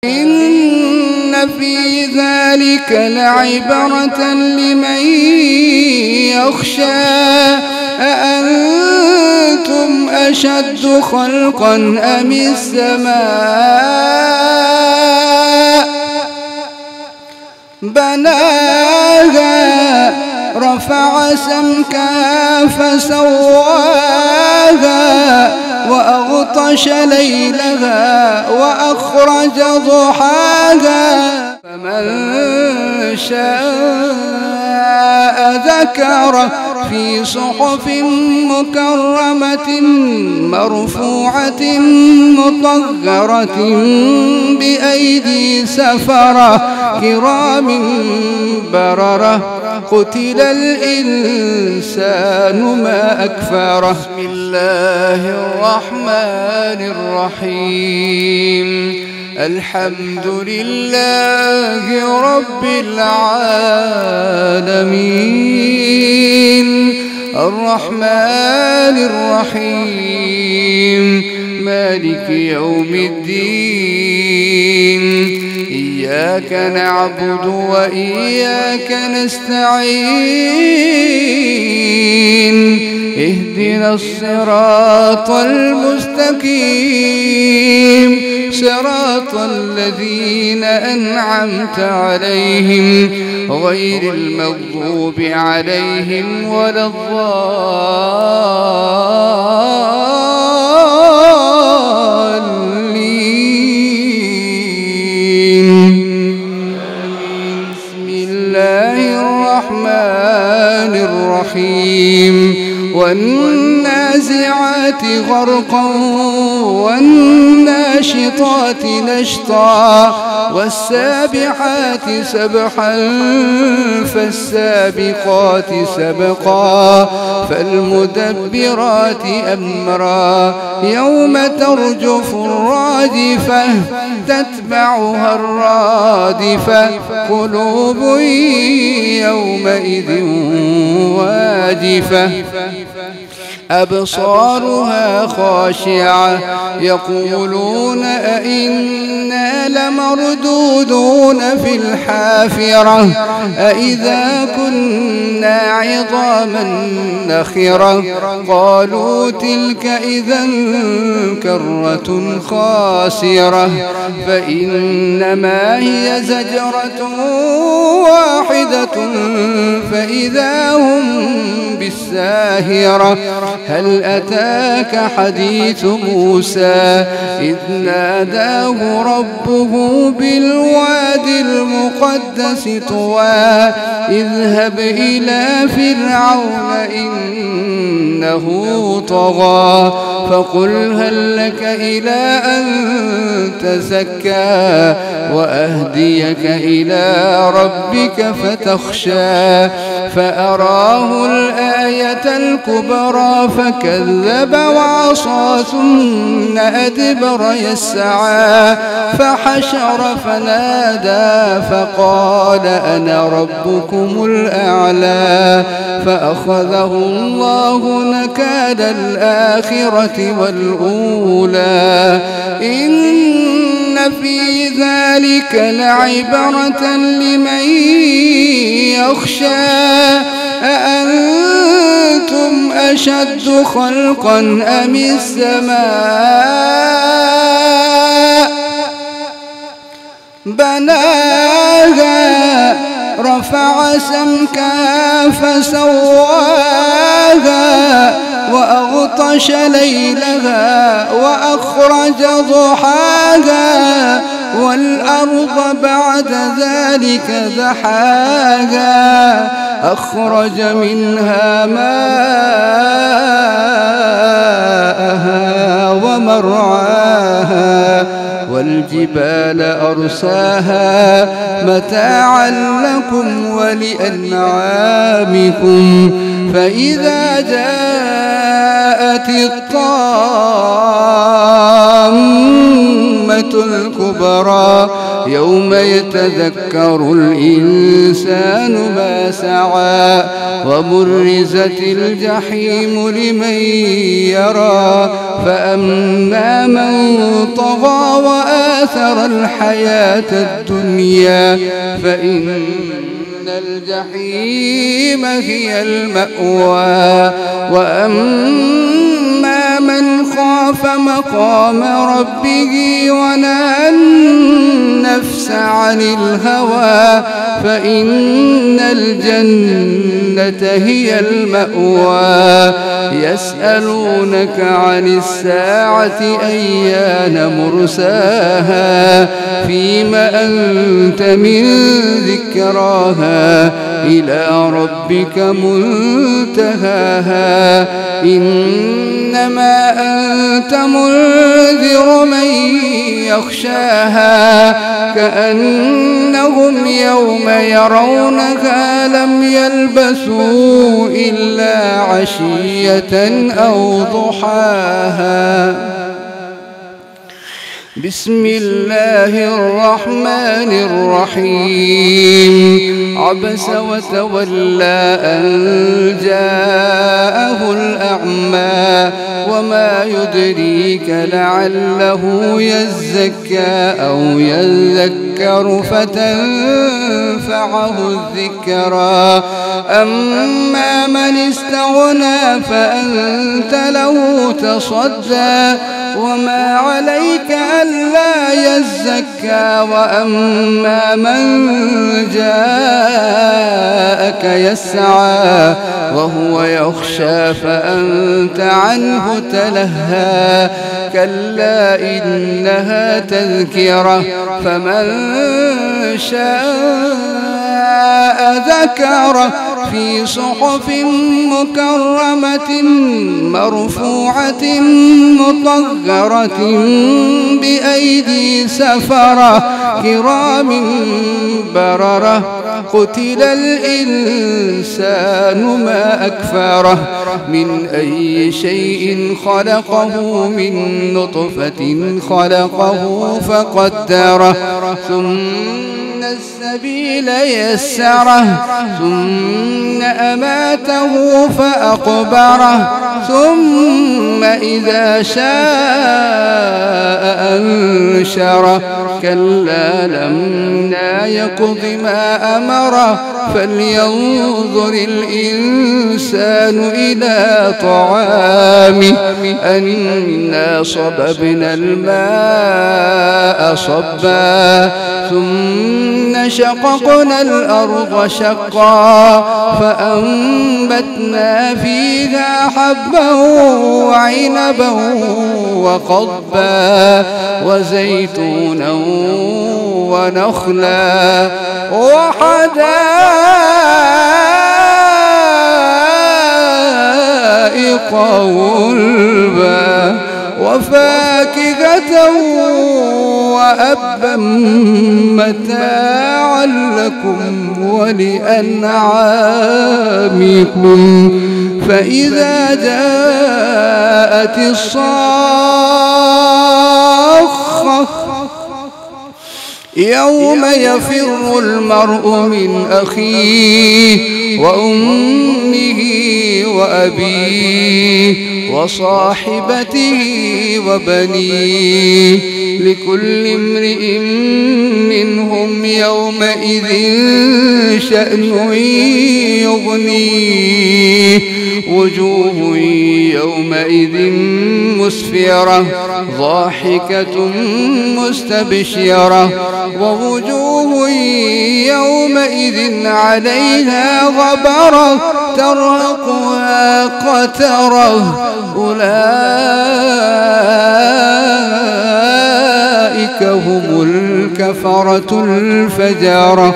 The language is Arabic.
إن في ذلك لعبرة لمن يخشى أأنتم أشد خلقا أم السماء بناها رفع سمكها فسواها وأغطش ليلها وأخرج ضحاها فمن شاء ذكره في صحف مكرمة مرفوعة مطهرة بأيدي سفرة كرام بررة قتل الإنسان ما أكفره. بسم الله الرحمن الرحيم الحمد لله رب العالمين الرحمن الرحيم مالك يوم الدين إياك نعبد وإياك نستعين اهدنا الصراط المستقيم صراط الذين أنعمت عليهم غير المغضوب عليهم ولا الضالين. بسم الله الرحمن الرحيم والنازعات غرقا والناشطات نشطا والسابحات سبحا فالسابقات سبقا فالمدبرات أمرا يوم ترجف الراجفة تتبعها الرادفة قلوب يومئذ واجفة أبصارها خاشعة يقولون أئنا لمردودون في الحافرة أئذا كنا عظاما نخرة قالوا تلك إذا كرة خاسرة فإنما هي زجرة واحدة فإذا هم بالساهرة. هل أتاك حديث موسى إذ ناداه ربه بالوادي المقدس طوى اذهب إلى فرعون إنه طغى فقل هل لك إلى أن تزكى وأهديك إلى ربك فتخشى فأراه الآية الكبرى فكذب وعصى ثم أدبر يسعى فحشر فنادى فقال أنا ربكم الأعلى فأخذه الله نكال الآخرة والأولى. إن في ذلك لعبرة لمن يخشى أأنتم أشد خلقا أم السماء بناها رفع سمكها فسواها وأغطش ليلها وأخرج ضحاها والأرض بعد ذلك دحاها أخرج منها ماءها ومرعاها والجبال أرساها متاعا لكم ولأنعامكم فإذا جاءت الطامة الكبرى يوم يتذكر الإنسان ما سعى وبرزت الجحيم لمن يرى فأما من طغى وآثر الحياة الدنيا فإن الجحيم هي المأوى وأما من خاف مقام ربه ونهى النفس عن الهوى فإن الجنة هي المأوى يسألونك عن الساعة أيان مرساها فيما أنت من ذكراها إلى ربك منتهاها إنما أنت منذر من يخشاها كأنهم يوم يرونها لم يلبثوا إلا عشية أو ضحاها. بسم الله الرحمن الرحيم عبس وتولى أن جاءه الأعمى وما يدريك لعله يزكى أو يذكر فتنفعه الذكرى أما من استغنى فأنت له تصدى وما عليك ألا يزكى وأما من جاءك يسعى وهو يخشى فأنت عنه تلهى كلا إنها تذكرة فمن شاء ذكره في صحف مكرمة مرفوعة مطهرة بأيدي سفرة كرام بررة قتل الإنسان ما أكفره من أي شيء خلقه من نطفة خلقه فقدره ثم السبيل يسره ثم أماته فأقبره ثم إذا شاء أنشره كلا لما يقض ما أمره فلينظر الإنسان إلى طعامه أنا صببنا الماء صبا ثم شققنا الأرض شقا فأنبتنا فيها حبا وعنبا وقضبا وزيتونا ونخلا وحدائق غلبا وفاكهة وأبا متاعا لكم ولأنعامكم فإذا جاءت الصاخة يوم يفر المرء من أخيه وأمه وأبيه وصاحبته وبنيه لكل امرئ منهم يومئذ شأن يغنيه وجوه يومئذ مسفرة ضاحكة مستبشرة ووجوه يومئذ عليها غبرة ترهقها قترة أولئك هم الكفرة الفجرة.